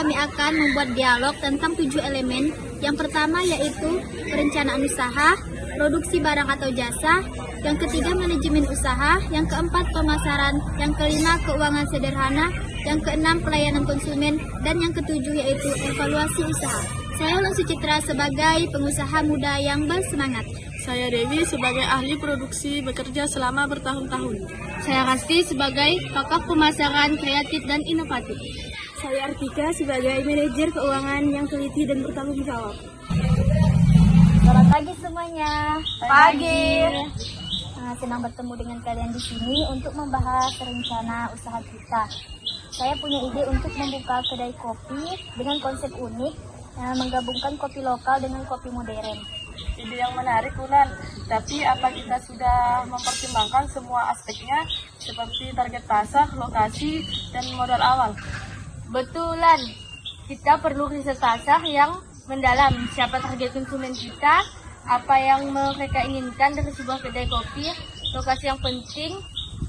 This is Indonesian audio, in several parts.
kami akan membuat dialog tentang 7 elemen. Yang pertama yaitu perencanaan usaha, produksi barang atau jasa, yang ketiga manajemen usaha, yang keempat pemasaran, yang kelima keuangan sederhana, yang keenam pelayanan konsumen, dan yang ketujuh yaitu evaluasi usaha. Saya Ulan Sucitra sebagai pengusaha muda yang bersemangat. Saya Dewi sebagai ahli produksi bekerja selama bertahun-tahun. Saya Kasti sebagai kakak pemasaran kreatif dan inovatif. Saya Artika sebagai manajer keuangan yang teliti dan bertanggung jawab. Selamat pagi semuanya. Pagi. Senang bertemu dengan kalian di sini untuk membahas rencana usaha kita. Saya punya ide untuk membuka kedai kopi dengan konsep unik, menggabungkan kopi lokal dengan kopi modern. Ide yang menarik, Ulan. Tapi apa kita sudah mempertimbangkan semua aspeknya seperti target pasar, lokasi, dan modal awal? Betulan, kita perlu riset pasar yang mendalam. Siapa target konsumen kita, apa yang mereka inginkan dari sebuah kedai kopi, lokasi yang penting,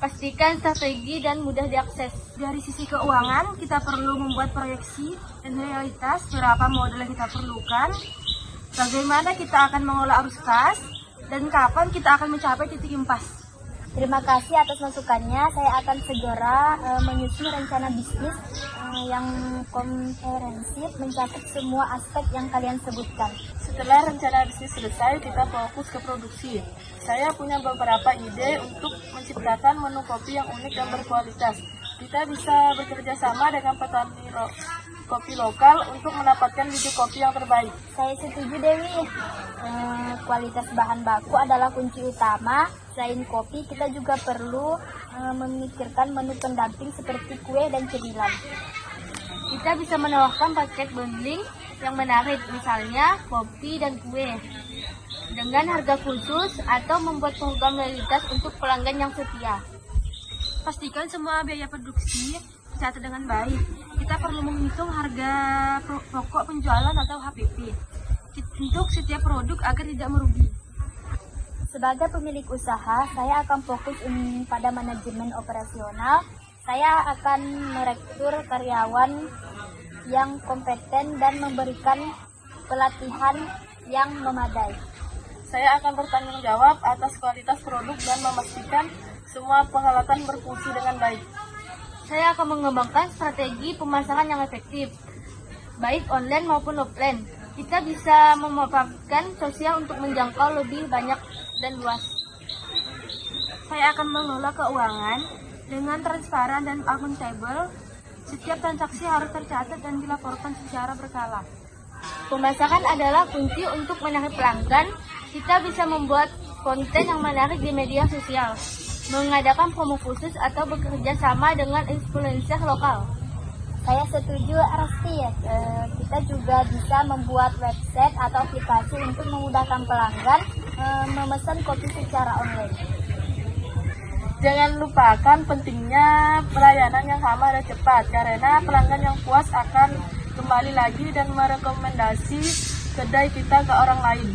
pastikan strategi dan mudah diakses. Dari sisi keuangan, kita perlu membuat proyeksi dan realitas berapa modal yang kita perlukan, bagaimana kita akan mengolah arus kas, dan kapan kita akan mencapai titik impas. Terima kasih atas masukannya. Saya akan segera menyusun rencana bisnis yang komprehensif mencakup semua aspek yang kalian sebutkan. Setelah rencana bisnis selesai, kita fokus ke produksi. Saya punya beberapa ide untuk menciptakan menu kopi yang unik dan berkualitas. Kita bisa bekerja sama dengan petani kopi lokal untuk mendapatkan biji kopi yang terbaik. Saya setuju, Dewi. Kualitas bahan baku adalah kunci utama. Selain kopi, kita juga perlu memikirkan menu pendamping seperti kue dan cemilan. Kita bisa menawarkan paket bundling yang menarik, misalnya kopi dan kue, dengan harga khusus atau membuat program loyalitas untuk pelanggan yang setia. Pastikan semua biaya produksi dicatat dengan baik. Kita perlu menghitung harga pokok penjualan atau HPP untuk setiap produk agar tidak merugi. Sebagai pemilik usaha, saya akan fokus pada manajemen operasional. Saya akan merekrut karyawan yang kompeten dan memberikan pelatihan yang memadai. Saya akan bertanggung jawab atas kualitas produk dan memastikan semua peralatan berfungsi dengan baik. Saya akan mengembangkan strategi pemasaran yang efektif, baik online maupun offline. Kita bisa memanfaatkan sosial untuk menjangkau lebih banyak dan luas. Saya akan mengelola keuangan dengan transparan dan akuntabel. Setiap transaksi harus tercatat dan dilaporkan secara berkala. Pemasaran adalah kunci untuk menarik pelanggan. Kita bisa membuat konten yang menarik di media sosial, mengadakan promo khusus atau bekerja sama dengan influencer lokal. Saya setuju, Rasti. Kita juga bisa membuat website atau aplikasi untuk memudahkan pelanggan memesan kopi secara online. Jangan lupakan pentingnya pelayanan yang ramah dan cepat, karena pelanggan yang puas akan kembali lagi dan merekomendasi kedai kita ke orang lain.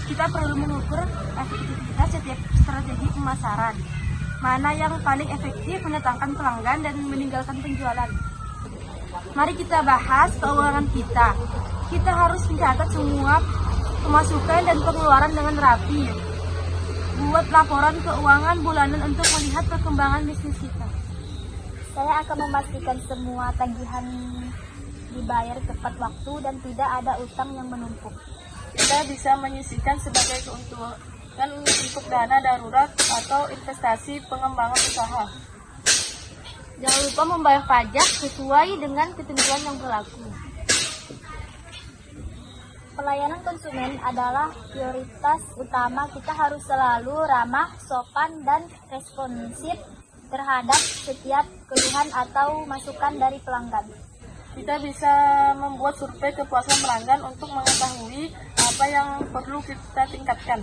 Kita perlu mengukur efektivitas setiap strategi pemasaran. Mana yang paling efektif mendatangkan pelanggan dan meninggalkan penjualan. Mari kita bahas keuangan kita. Kita harus mencatat semua pemasukan dan pengeluaran dengan rapi. Buat laporan keuangan bulanan untuk melihat perkembangan bisnis kita. Saya akan memastikan semua tagihan dibayar tepat waktu dan tidak ada utang yang menumpuk. Kita bisa menyisihkan sebagai keuntungan untuk dana darurat atau investasi pengembangan usaha. Jangan lupa membayar pajak sesuai dengan ketentuan yang berlaku. Pelayanan konsumen adalah prioritas utama. Kita harus selalu ramah, sopan, dan responsif terhadap setiap keluhan atau masukan dari pelanggan. Kita bisa membuat survei kepuasan pelanggan untuk mengetahui apa yang perlu kita tingkatkan.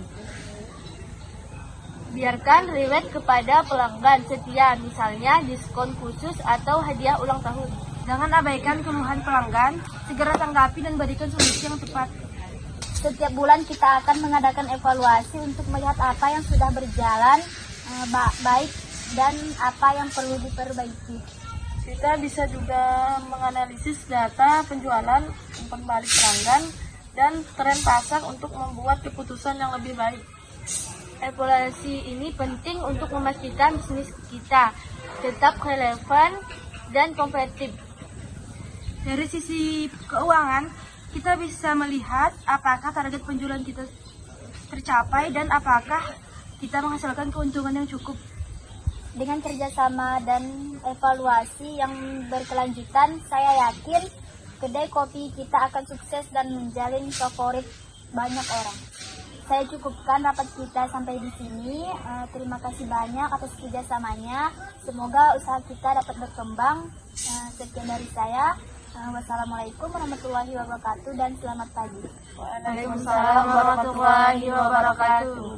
Biarkan reward kepada pelanggan setia, misalnya diskon khusus atau hadiah ulang tahun. Jangan abaikan keluhan pelanggan, segera tanggapi dan berikan solusi yang tepat. Setiap bulan kita akan mengadakan evaluasi untuk melihat apa yang sudah berjalan baik dan apa yang perlu diperbaiki. Kita bisa juga menganalisis data penjualan, umpan balik pelanggan, dan tren pasar untuk membuat keputusan yang lebih baik. Evaluasi ini penting untuk memastikan bisnis kita tetap relevan dan kompetitif. Dari sisi keuangan, kita bisa melihat apakah target penjualan kita tercapai dan apakah kita menghasilkan keuntungan yang cukup. Dengan kerjasama dan evaluasi yang berkelanjutan, saya yakin kedai kopi kita akan sukses dan menjalin favorit banyak orang. Saya cukupkan rapat kita sampai di sini. Terima kasih banyak atas kerjasamanya. Semoga usaha kita dapat berkembang. Sekian dari saya. Wassalamualaikum warahmatullahi wabarakatuh dan selamat pagi. Waalaikumsalam warahmatullahi wabarakatuh.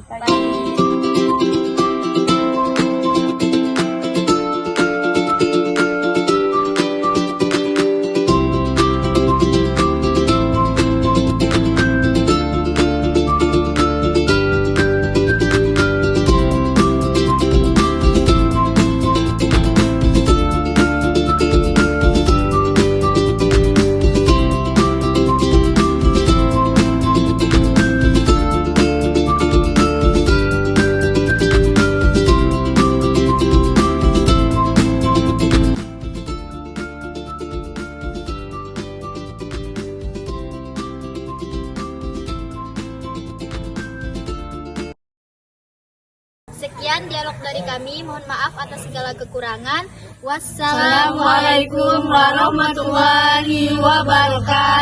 Sekian dialog dari kami. Mohon maaf atas segala kekurangan. Assalamualaikum warahmatullahi wabarakatuh.